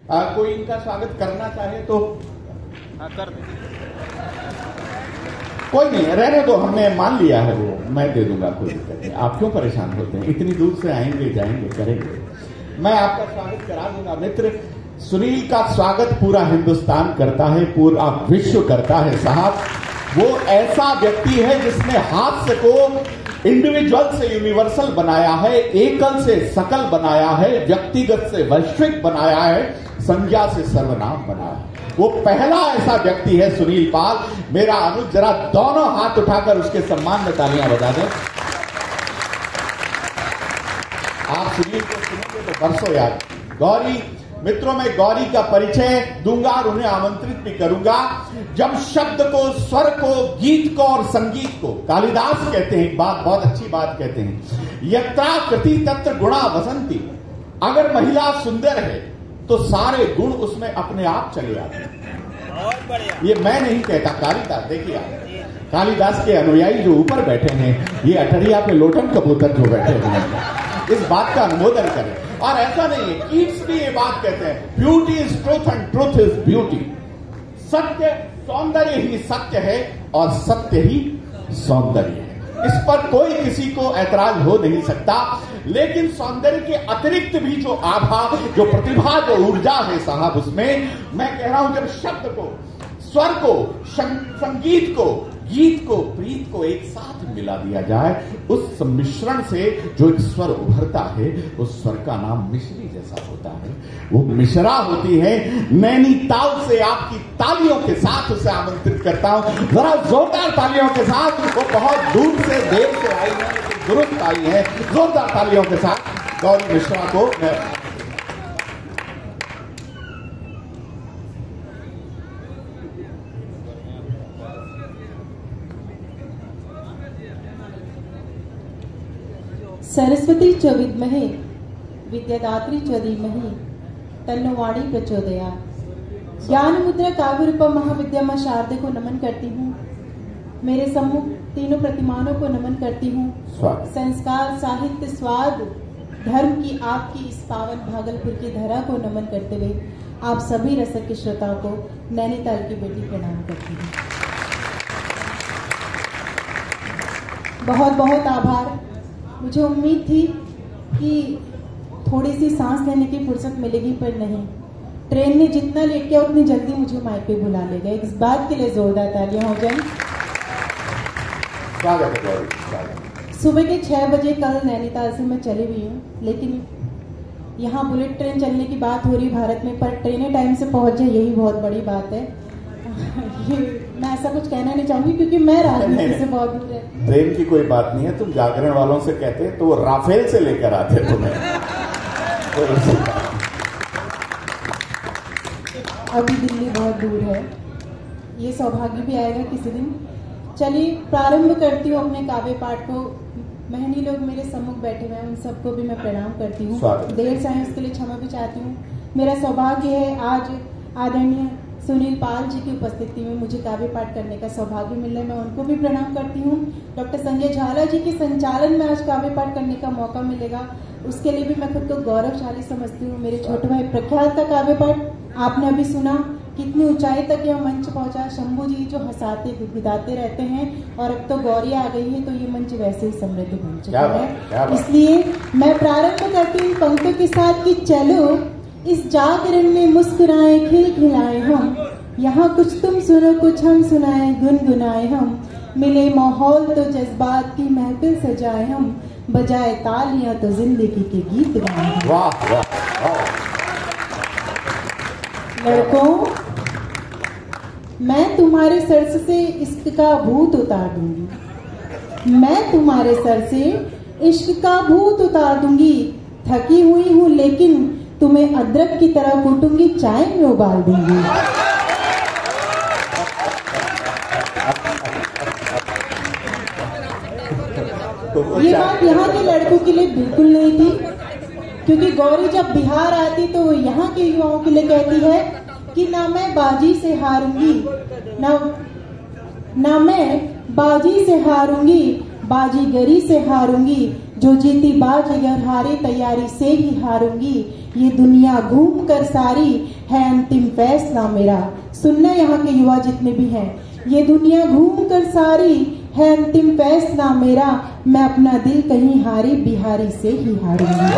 कोई इनका स्वागत करना चाहे तो कर दे। कोई नहीं, रहने दो, हमने मान लिया है, वो मैं दे दूंगा, कोई दिक्कत नहीं। आप क्यों परेशान होते हैं? इतनी दूर से आएंगे, जाएंगे, करेंगे, मैं आपका स्वागत करा दूंगा। मित्र, सुनील का स्वागत पूरा हिंदुस्तान करता है, पूरा विश्व करता है साहब। वो ऐसा व्यक्ति है जिसने हास्य को इंडिविजुअल से यूनिवर्सल बनाया है, एकल से सकल बनाया है, व्यक्तिगत से वैश्विक बनाया है, संज्ञा से सर्वनाम बनाया है। वो पहला ऐसा व्यक्ति है सुनील पाल। मेरा अनुज जरा दोनों हाथ उठाकर उसके सम्मान में तालियां बजा दें। आप सुनील को सुनेंगे तो बरसों याद। गौरी, मित्रों, मैं गौरी का परिचय दूंगा और उन्हें आमंत्रित भी करूंगा। जब शब्द को, स्वर को, गीत को और संगीत को, कालिदास कहते हैं, बात बहुत अच्छी बात कहते हैं, यत्रा कृति तत्र गुणा वसंती। अगर महिला सुंदर है तो सारे गुण उसमें अपने आप चले आते हैं। ये मैं नहीं कहता, कालिदास। देखिए आप कालिदास के अनुयायी जो ऊपर बैठे हैं, ये अटरिया पे लोटन कबूतर जो बैठे हुए हैं, इस बात का अनुमोदन करें। और ऐसा नहीं है, कीट्स भी ये बात कहते हैं, beauty is truth and truth is beauty. सत्य, सौंदर्य ही सत्य है और सत्य ही सौंदर्य है। इस पर कोई किसी को ऐतराज हो नहीं सकता। लेकिन सौंदर्य के अतिरिक्त भी जो आभा, जो प्रतिभा, जो ऊर्जा है साहब, उसमें मैं कह रहा हूं, जब शब्द को, स्वर को, संगीत को, गीत को, प्रीत को एक साथ मिला दिया जाए, उस सम्मिश्रण से जो एक स्वर उभरता है, उस स्वर का नाम मिश्री जैसा होता है। वो मिश्रा होती है। नैनीताल से आपकी तालियों के साथ उसे आमंत्रित करता हूं, जरा जोरदार तालियों के साथ। वो बहुत दूर से, देर से आई है, लेकिन दुरुस्त आई है। जोरदार तालियों के साथ गौरी मिश्रा को मैं सरस्वती च विद्महे विद्यादात्री च धीमहि तन्नो वाणी प्रचोदयात्। ज्ञान मुद्रा काव्य रूपम महाविद्या शारदे को नमन करती हूँ। मेरे सम्मुख तीनों प्रतिमानों को नमन करती हूँ। संस्कार, साहित्य, स्वाद, धर्म की आपकी इस पावन भागलपुर की धरा को नमन करते हुए आप सभी रसक के श्रोताओं को नैनीताल की बेटी प्रणाम करती हूँ। बहुत बहुत आभार। मुझे उम्मीद थी कि थोड़ी सी सांस लेने की फुर्सत मिलेगी, पर नहीं। ट्रेन ने जितना लेट किया उतनी जल्दी मुझे माइक पे बुला ले गए। इस बात के लिए जोरदार तालियां हो जाएं। सुबह के 6 बजे कल नैनीताल से मैं चली हुई हूँ, लेकिन यहाँ बुलेट ट्रेन चलने की बात हो रही भारत में, पर ट्रेनें टाइम से पहुंच जाए, यही बहुत बड़ी बात है। ये मैं ऐसा कुछ कहना नहीं चाहूंगी क्योंकि मैं राजनीति से बहुत दूर है। ट्रेन की कोई बात नहीं है। तुम जागरण वालों से कहते तो वो राफेल से लेकर आते तुम्हें। अभी दिल्ली बहुत दूर है, ये सौभाग्य भी आएगा किसी दिन। चलिए प्रारंभ करती हूँ अपने काव्य पाठ को। महनी लोग मेरे सम्मुख बैठे हुए हैं, उन सबको भी मैं प्रणाम करती हूँ। देर से आए उसके लिए क्षमा भी चाहती हूँ। मेरा सौभाग्य है आज आदरणीय सुनील पाल जी की उपस्थिति में मुझे काव्य पाठ करने का सौभाग्य मिल रहा है। मैं उनको भी प्रणाम करती हूँ। डॉक्टर संजय झाला जी के संचालन में आज काव्य पाठ करने का मौका मिलेगा, उसके लिए भी मैं खुद को गौरवशाली समझती हूँ। मेरे छोटे भाई प्रख्यात का काव्य पाठ आपने अभी सुना, कितनी ऊंचाई तक यह मंच पहुंचा। शंभू जी जो हंसाते गुदगुदाते रहते हैं, और अब तो गौरी आ गई है तो ये मंच वैसे ही समृद्ध बन चुका है। इसलिए मैं प्रारंभ करती हूँ पंक्तियों के साथ कि चलो इस जागरण में मुस्कुराए खिलखिलाए हम, यहाँ कुछ तुम सुनो कुछ हम सुनाए गुनगुनाए हम, मिले माहौल तो जज्बात की महफिल सजाए हम, बजाए तालियां तो जिंदगी के गीत गाए हम। वाह वाह। लड़कों, मैं तुम्हारे सर से इश्क का भूत उतार दूंगी, मैं तुम्हारे सर से इश्क का भूत उतार दूंगी। थकी हुई हूँ लेकिन तुम्हें अदरक की तरह कूटूंगी, चाय में उबाल दूंगी। ये बात यहाँ के लड़कों के लिए बिल्कुल नहीं थी, क्योंकि गौरी जब बिहार आती तो वो यहाँ के युवाओं के लिए कहती है कि ना मैं बाजी से हारूंगी, ना मैं बाजी से हारूंगी, बाजीगरी से हारूंगी, जो जीती बाजीगर हारे तैयारी से ही हारूंगी। ये दुनिया घूम कर सारी है अंतिम फैसला मेरा। सुनना यहाँ के युवा जितने भी हैं, ये दुनिया घूम कर सारी है अंतिम फैसला मेरा, मैं अपना दिल कहीं हारी बिहारी से ही हारूंगी।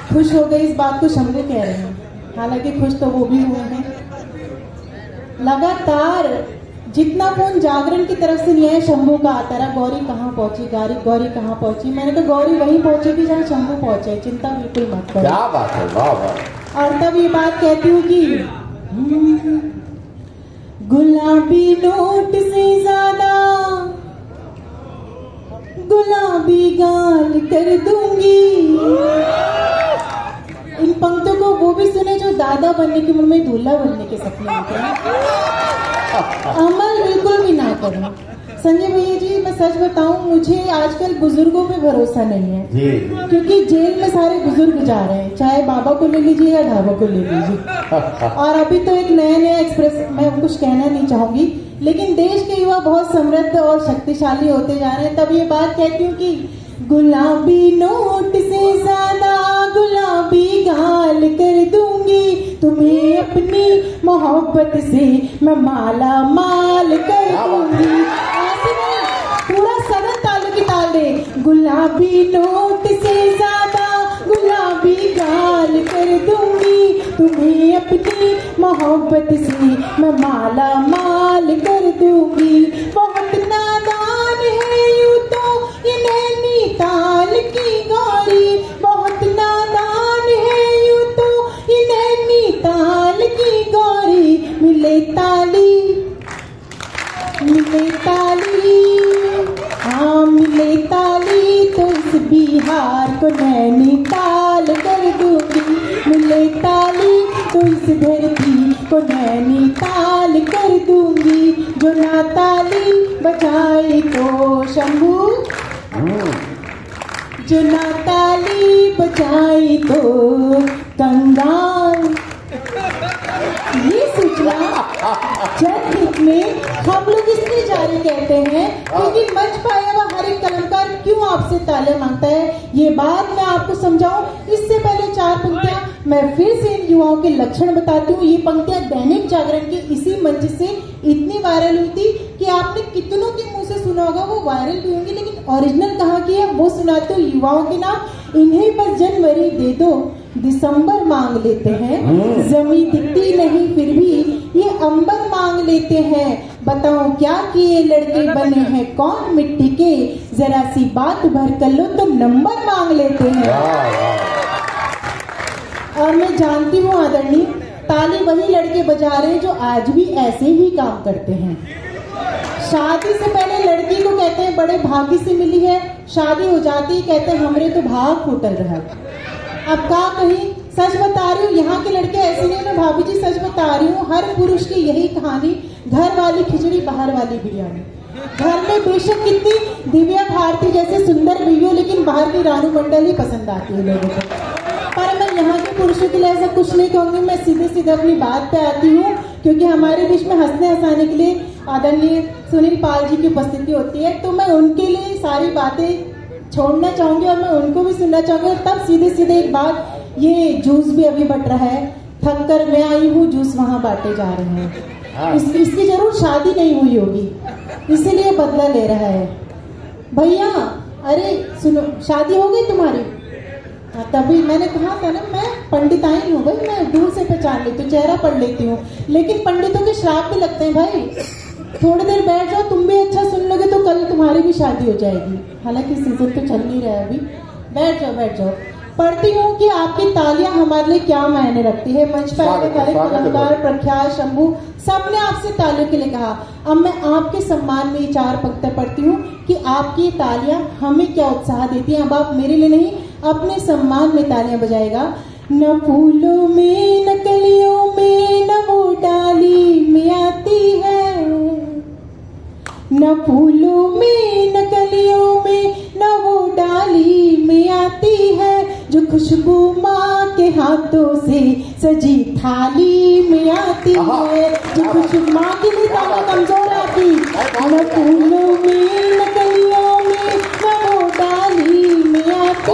खुश हो गए इस बात को शंभू कह रहे हैं, हालांकि खुश तो वो भी हुए हैं। लगातार जितना फोन जागरण की तरफ से नहीं है, शंभू का आता रहा, गौरी कहाँ पहुंची, गौरी कहाँ पहुंची। मैंने कहा गौरी वहीं पहुंचेगी जहाँ शंभू पहुंचे, चिंता बिल्कुल मत करो। क्या बात है, वाह वाह। और तब ये बात कहती हूँ कि गुलाबी नोट से ज्यादा गुलाबी गाल कर दूंगी। इन पंक्तियों को वो भी सुने जो दादा बनने की उम्र में दूल्हा बनने के सपने होते हैं। अमल बिल्कुल भी ना करो। संजय भैया जी, मैं सच बताऊं, मुझे आजकल बुजुर्गों पे भरोसा नहीं है जी। क्योंकि जेल में सारे बुजुर्ग जा रहे हैं, चाहे बाबा को ले लीजिए या ढाबा को ले लीजिए। और अभी तो एक नया एक्सप्रेस, मैं कुछ कहना नहीं चाहूंगी, लेकिन देश के युवा बहुत समृद्ध और शक्तिशाली होते जा रहे हैं। तब ये बात कहती हूँ कि गुलाबी नोट से ज्यादा गुलाबी गाल कर दूंगी, तुम्हें अपनी मोहब्बत से मैं माला माल कर दूंगी। ऐसे नहीं, पूरा सदन तालों की ताल दे। गुलाबी नोट से ज्यादा गुलाबी गाल कर दूंगी, तुम्हें अपनी मोहब्बत से मैं माला माल कर दूंगी। बहुत नादान है यूं तो ये नैनीताल की गौरी, बहुत नादान है यूं तो ये नैनीताल की गौरी। मिले ताली, हाँ मिले ताली तो इस बिहार को नैनीताल कर दूंगी। मिले ताली तो इस धरती को नैनीताल कर दूंगी। जो ना ताली बजाए तो शंभू, जो ना ताली बजाए तो कंगाल। ये सूचना जनहित में हम लोग इसलिए जारी कहते हैं क्योंकि मंच पर आया हुआ हर एक कलाकार क्यों आपसे तालियां मांगता है, ये बात मैं आपको समझाऊं। इससे पहले 4 पंक्तियां मैं फिर से इन युवाओं के लक्षण बताती हूँ। ये पंक्तियां दैनिक जागरण के इसी मंच से इतनी वायरल हुई थी कि आपने कितनों के मुंह से सुना होगा, वो वायरल भी होंगी, लेकिन ओरिजिनल कहाँ की है वो सुनाते हो युवाओं के नाम। इन्हें बस जनवरी दे दो, दिसंबर मांग लेते हैं, जमीन दिखती नहीं फिर भी ये अंबर मांग लेते हैं। बताओ क्या किए लड़के बने हैं कौन मिट्टी के, जरा सी बात भर कर लो तो नंबर मांग लेते हैं। और मैं जानती हूँ आदरणीय, ताली वही लड़के बजा रहे हैं जो आज भी ऐसे ही काम करते हैं। शादी से पहले लड़की को कहते हैं बड़े भाग्य से मिली है, शादी हो जाती है कहते हैं हमरे तो भाग फूटल रहा। अब का कहीं, सच बता रही हूँ, यहाँ के लड़के ऐसे नहीं, मैं भाभी जी सच बता रही हूँ, हर पुरुष की यही कहानी, घर वाली खिचड़ी बाहर वाली बिरयानी। घर में बेशक कितनी दिव्या भारती जैसे सुंदर भी हो, लेकिन बाहर की रानू मंडल ही पसंद आती है लोगों को। पर मैं यहाँ के पुरुषों के लिए ऐसा कुछ नहीं कहूंगी, मैं सीधे सीधे अपनी बात पे आती हूँ, क्योंकि हमारे बीच में हंसने हंसाने के लिए आदरणीय सुनील पाल जी की उपस्थिति होती है, तो मैं उनके लिए सारी बातें छोड़ना चाहूंगी और मैं उनको भी सुनना चाहूंगी। और तब सीधे सीधे एक बात, ये जूस भी अभी बट रहा है, थक कर मैं आई हूँ, जूस वहां बांटे जा रहे हैं। इसकी जरूर शादी नहीं हुई होगी, इसीलिए बदला ले रहा है। भैया अरे सुनो, शादी हो गई तुम्हारी? हाँ, तभी मैंने कहा था ना, मैं पंडिताई हूँ भाई, मैं दूर से पहचान लेती हूँ, चेहरा पढ़ लेती हूँ, लेकिन पंडितों के श्राप भी लगते हैं भाई। थोड़ी देर बैठ जाओ, तुम भी अच्छा सुन लोगे तो कल तुम्हारी भी शादी हो जाएगी। हालांकि सीजन तो चल नहीं रहा है अभी, बैठ जाओ बैठ जाओ। पढ़ती हूँ कि आपकी तालियां हमारे लिए क्या मायने रखती है। मंच पर आए हमारे कलाकार प्रख्यात शंभू सबने आपसे तालियों के लिए कहा। अब मैं आपके सम्मान में ये 4 पंक्तियां पढ़ती हूँ कि आपकी तालियां हमें क्या उत्साह देती हैं। अब आप मेरे लिए नहीं, अपने सम्मान में तालियां बजाएगा। न फूलों में न कलियों में न वो डाली में आती है, न फूलों में न कलियों में न वो डाली में आती है, जो खुशबू माँ के हाथों से सजी थाली में आती है। जो खुशबू माँ की भी ताली कमजोर आती, न फूलों में न कलियों में न वो डाली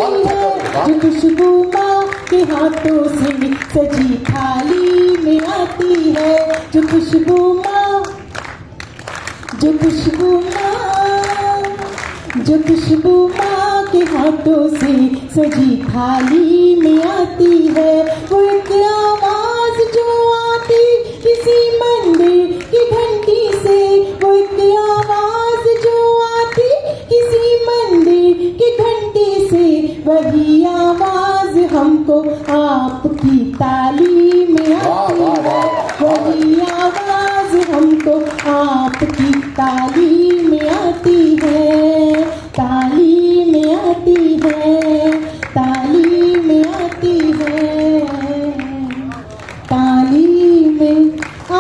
है, जो खुशबू माँ के हाथों से सजी थाली में आती है, जो खुशबू माँ, जो खुशबू माँ, जो खुशबू माँ के हाथों से सजी थाली में आती है, वो एक आवाज जो आती किसी मंदिर की घंटी से, वो एक आवाज जो आती किसी मंदिर की घंटी से, वही आवाज हमको आपकी ताली में आती है, वही आवाज हमको आपकी ताली में आती है, ताली में आती है, ताली में आती है, ताली में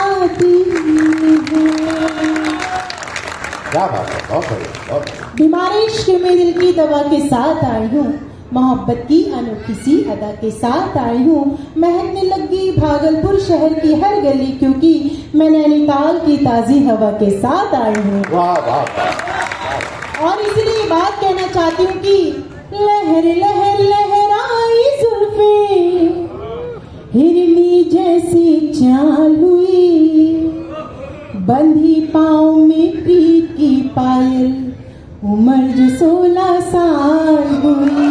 आती है। क्या बात है, बहुत बढ़िया, बहुत बढ़िया। बीमारी इश्क में दिल की दवा के साथ आई हूँ, मोहब्बत की अनोखी सी अदा के साथ आई हूँ, महकने लगी भागलपुर शहर की हर गली, क्योंकि मैं नैनीताल की ताजी हवा के साथ आई हूँ। वाह वाह वाह। और इसलिए बात कहना चाहती हूँ कि लहर लहर लहराई जुल्फे, हिरनी जैसी चाल हुई, बंधी पाँव में प्रीत की पायल, उम्र जो 16 साल हुई।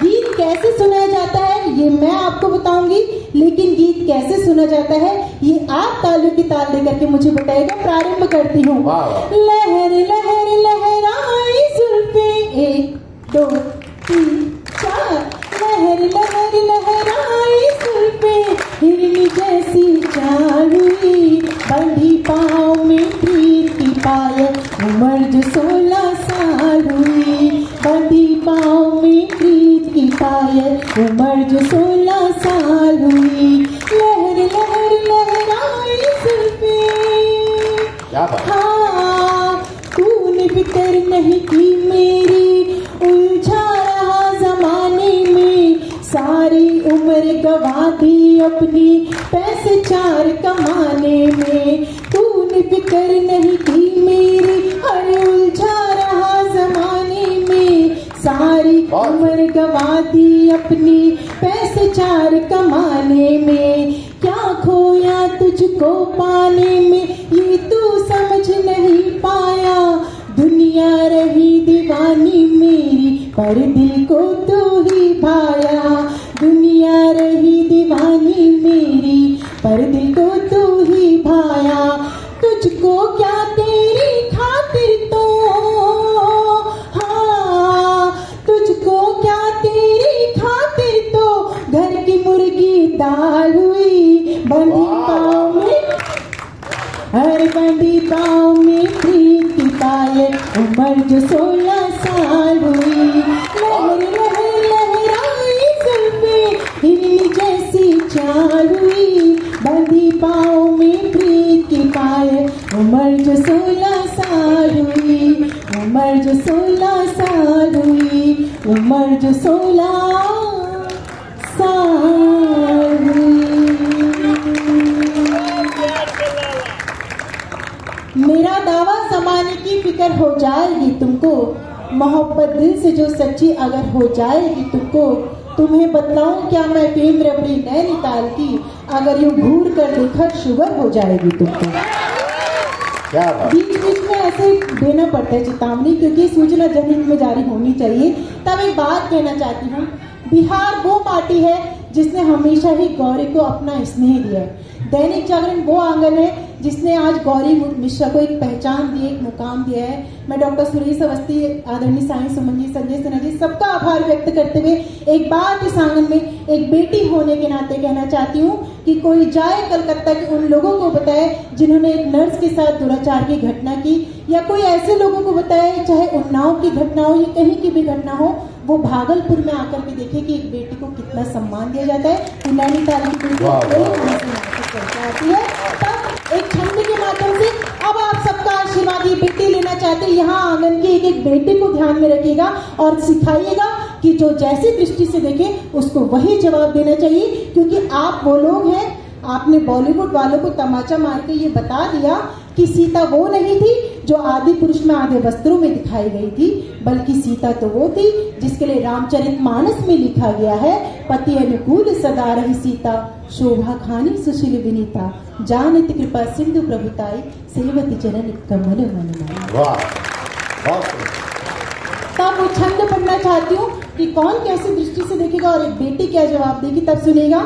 गीत कैसे सुना जाता है ये मैं आपको बताऊंगी, लेकिन गीत कैसे सुना जाता है ये आप तालियों की ताल लेकर के मुझे बताएगा। प्रारंभ करती हूँ। लहर लहर लहराई जुल्फे, 1 2 3 4, लहर लहर लहराई जुल्फे, हिरनी जैसी चाल हुई, बंधी पाँव में प्रीत की पायल, उम्र जो 16 साल हुई, बंधी पाँव में प्रीत की पायल, उम्र जो 16 साल हुई, लहर लहर लहराई जुल्फे। हाँ, तूने फिक्र नहीं की मेरी, उलझा रहा जमाने में, सारी उम्र गवा दी अपनी पैसे 4 कमाने में, तूने फिक्र नहीं की मेरी, अरे उलझा रहा जमाने में, सारी उम्र गवा दी अपनी पैसे 4 कमाने में, क्या खोया तुझको पाने में ये तू समझ नहीं पाया, दुनिया रही दीवानी मेरी पर दिल को तू ही भाया, दुनिया रही दीवानी मेरी पर दिल को तू ही भाया, तुझको क्या तेरी खातिर तो, हाँ तुझको क्या तेरी खातिर तो, घर की मुर्गी दाल हुई, बंदी पाँव में, हर बंदी पाँव में प्रीत की पायल, उम्र जो 16 साल हुई, लहर लहर लहराई जुल्फे, हिरनी जैसी चाल हुई, बंदी पाँव में प्रीत की पायल, उम्र जो 16 साल हुई, उम्र जो 16 साल हुई, उम्र जो 16 साल हुई। मेरा दावा जमाने की फिक्र हो जाएगी तुमको, मोहब्बत दिल से जो सच्ची अगर हो जाएगी तुमको, तुम्हें बतलाऊं क्या मैं प्रेम रबड़ी नैनीताल की, अगर यूं घूर कर देखा शुगर हो जाएगी तुमको। बीच बीच में ऐसे देना पड़ता है चेतावनी, क्योंकि सूचना जनहित में जारी होनी चाहिए। तब एक बात कहना चाहती हूँ, बिहार वो पार्टी है जिसने हमेशा ही गौरी को अपना स्नेह दिया है। दैनिक जागरण वो आंगन है जिसने आज गौरी मिश्रा को एक पहचान दी, एक मुकाम दिया है। मैं डॉक्टर सुरेश अवस्थी, आदरणीय साईं सुमन जी, संजय सिन्हा जी, सबका आभार व्यक्त करते हुए एक बात इस आंगन में एक बेटी होने के नाते कहना चाहती हूँ कि कोई जाए कलकत्ता के उन लोगों को बताए जिन्होंने एक नर्स के साथ दुराचार की घटना की, या कोई ऐसे लोगों को बताए, चाहे उन्नाव की घटना हो या कहीं की भी घटना हो, वो भागलपुर में आकर के देखे कि एक बेटी को कितना सम्मान दिया जाता है। नैनीताल की आती है, तब एक छंद के माध्यम से अब आप सबका आशीर्वाद ये बेटी लेना चाहते हैं। यहाँ आंगन की एक एक बेटी को ध्यान में रखिएगा और सिखाइएगा कि जो जैसी दृष्टि से देखे उसको वही जवाब देना चाहिए, क्योंकि आप वो लोग हैं, आपने बॉलीवुड वालों को तमाचा मार के ये बता दिया कि सीता वो नहीं थी जो आदि पुरुष में आधे वस्त्रों में दिखाई गई थी, बल्कि सीता तो वो थी जिसके लिए रामचरितमानस में लिखा गया है, पति अनुकूल सदा रही सीता, शोभा खानी सुशील विनीता, जानत कृपा सिंधु प्रभुताई, सेवती चरण कमल मन माई। वाह, तब वो छंद पढ़ना चाहती हूँ कि कौन कैसी दृष्टि से देखेगा और एक बेटी क्या जवाब देगी, तब सुनेगा।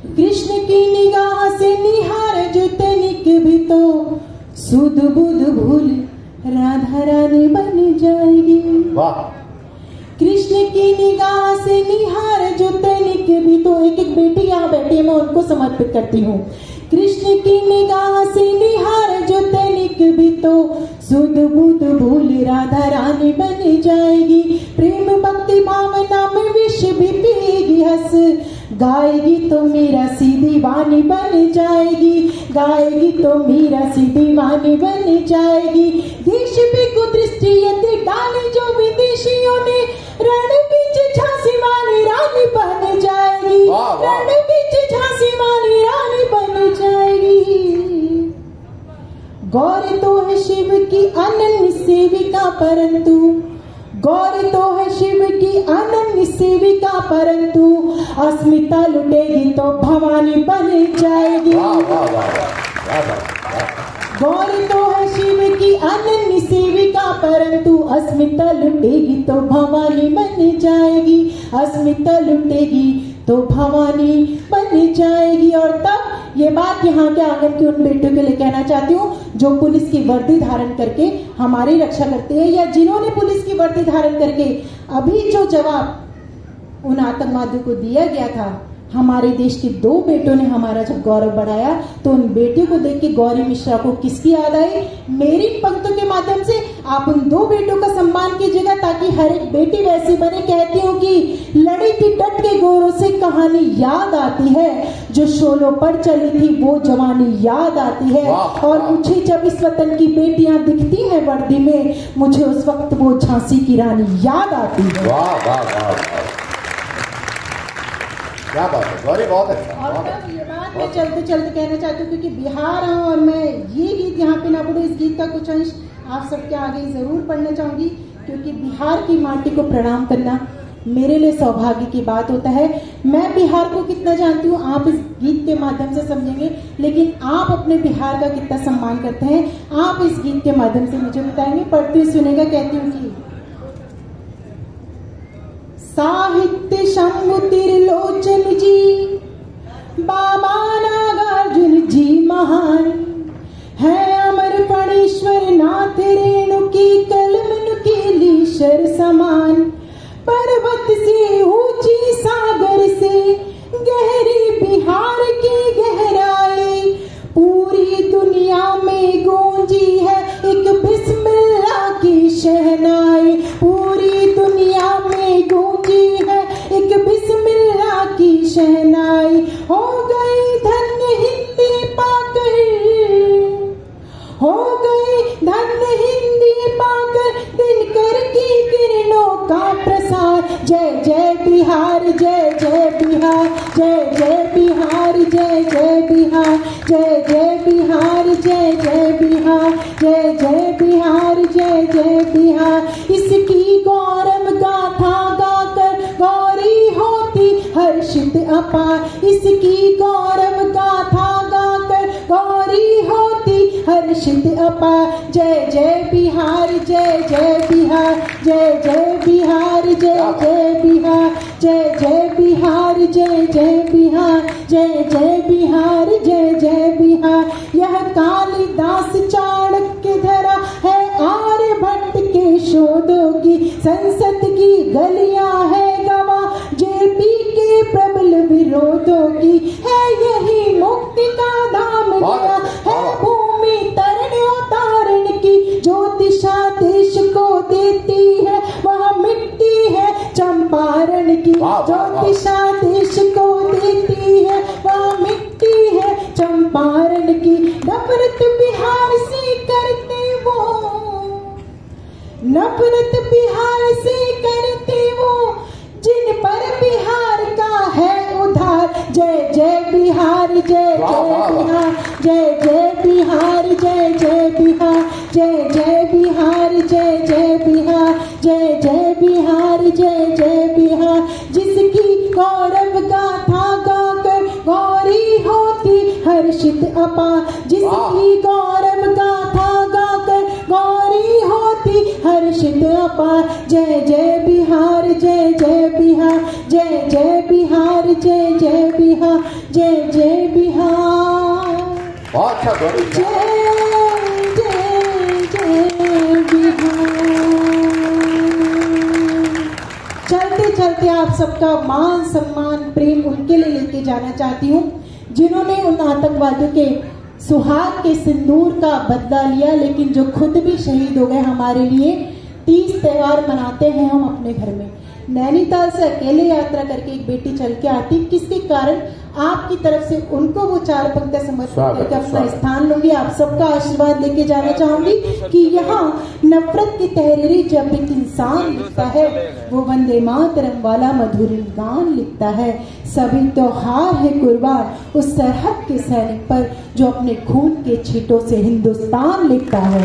कृष्ण की निगाह से निहार जो तनिक भी तो सुध बुध भूल राधा रानी बन जाएगी। वाह। कृष्ण की निगाह से निहार जो तनिक भी तो, एक एक बेटी यहाँ बैठी है, मैं उनको समर्पित करती हूँ। कृष्ण की निगाह से निहार जो तनिक भी तो सुध बुध भूल राधा रानी बन जाएगी। प्रेम भक्ति भावना में विष भी पीगी हंस, गाएगी तो मीरा सी दीवानी बन जाएगी, गाएगी तो मीरा सी दीवानी बन जाएगी। देश पे को दृष्टि यदि डाली जो विदेशियों ने, रण बीच झांसी वाली रानी बन जाएगी, रण बीच झांसी वाली रानी बन जाएगी। गौर तो है शिव की अनन्य सेविका, परंतु गौर तो है शिव की अनन्य सेविका, परंतु अस्मिता लुटेगी तो भवानी बन जाएगी। गौर तो है शिव की अनन्य सेविका, परंतु अस्मिता लुटेगी तो भवानी बन जाएगी, अस्मिता लुटेगी तो भवानी बन जाएगी। और तब ये बात यहाँ के आंगन के उन बेटों के लिए कहना चाहती हूँ जो पुलिस की वर्दी धारण करके हमारी रक्षा करते हैं, या जिन्होंने पुलिस की वर्दी धारण करके अभी जो जवाब उन आतंकवादियों को दिया गया था, हमारे देश के 2 बेटों ने हमारा जब गौरव बढ़ाया, तो उन बेटियों को देख के गौरी मिश्रा को किसकी याद आई? मेरी पंक्तियों के माध्यम से आप उन 2 बेटों का सम्मान कीजिएगा, ताकि हर एक बेटी वैसी बने। कहती हूँ कि लड़ी थी डट के गोरों से, कहानी याद आती है, जो शोलों पर चली थी वो जवानी याद आती है। और मुझे जब इस वतन की बेटियां दिखती हैं वर्दी में, मुझे उस वक्त वो झांसी की रानी याद आती है। वाह वाह वाह, क्या बात है गौरी, बहुत अच्छा। और तब ये बात मैं चलते चलते कहना चाहती हूँ, क्योंकि बिहार हूँ और मैं ये गीत यहाँ पे ना पढ़ूं, इस गीत का कुछ अंश आप सबके आगे जरूर पढ़ना चाहूंगी, क्योंकि बिहार की माटी को प्रणाम करना मेरे लिए सौभाग्य की बात होता है। मैं बिहार को कितना जानती हूँ आप इस गीत के माध्यम से समझेंगे, लेकिन आप अपने बिहार का कितना सम्मान करते हैं आप इस गीत के माध्यम से मुझे बताएंगे। पढ़ती हुई सुनेगा। कहती हूँ कि साहित्य शंभु त्रिलोचन जी, बाबा नागार्जुन जी महान है, अमर फणीश्वर नाथ रेणु की कलम नुकीली शर समान, पर्वत से ऊंची सागर से गहरी बिहार की गहराई, पूरी दुनिया में गूंजी है एक बिस्मिल्लाह की शहनाई, पूरी दुनिया में गूंजी है एक बिस्मिल्लाह की शहनाई। हो गई धन्य हिंदी पाकर, हो गई धन्य हिंदी पाकर, दिनकर की किरणों का प्रसार। जय जय बिहार, जय जय बिहार, जय जय बिहार, जय जय बिहार, जय जय बिहार, जय जय बिहार, जय जय बिहार, जय जय बिहार। इसकी गौरव गाथा गाकर गौरी होती हर्षित अपार, इसकी गौरव गाथा गाकर गौरी होती हर्षित अपार। जय जय बिहार, जय जय बिहार, जय जय बिहार, जय जय बिहार, जय जय बिहार, जय जय बिहार, जय जय बिहार, जय जय बिहार। यह कालिदास चाणक्य धरा है आर्यभट्ट के शोधों की, संसद की गलियां है गवाह जेपी के प्रबल विरोधों की, है यही मुक्ति का धाम गया है भूमि तरने उतारण की, जो दिशा देश को देती है वह मिट्टी है चंपारण की, जो दिशा देश को देती है वह मिट्टी है चंपारण की। नफरत बिहार से करते वो, नफरत बिहार से करते वो, जिन पर बिहार का है उधार। जय जय बिहार, जय जय बिहार, जय जय बिहार, जय जय बिहार, जय जय बिहार, जय जय बिहार, जय जय बिहार, जय जय बिहार। जिसकी गौरव गाथा गाकर गौरी होती हर्षित अपार, जिसकी गौरव गाथा गाकर गौरी होती हर्षित अपार। जय जय बिहार, जय जय बिहार, जय जय बिहार, जय जय बिहार, जय जय बिहार। बहुत अच्छा गौरी। जय जय जय बिहार। चलते चलते आप सबका मान सम्मान प्रेम उनके लिए लेके जाना चाहती हूँ जिन्होंने उन आतंकवादियों के सुहाग के सिंदूर का बदला लिया, लेकिन जो खुद भी शहीद हो गए हमारे लिए। 30 त्योहार मनाते हैं हम अपने घर में। नैनीताल से अकेले यात्रा करके एक बेटी चल के आती, किसके कारण? आपकी तरफ से उनको वो 4 पंक्तियां समर्पित करके अपना स्थान लूंगी। आप सबका आशीर्वाद लेके जाना चाहूंगी कि यहाँ नफरत की तहरीरी जब एक इंसान लिखता है वो वंदे मातरम वाला मधुर गान लिखता है। सभी त्योहार है कुर्बान उस सरहद के सैनिक पर जो अपने खून के छींटों से हिंदुस्तान लिखता है।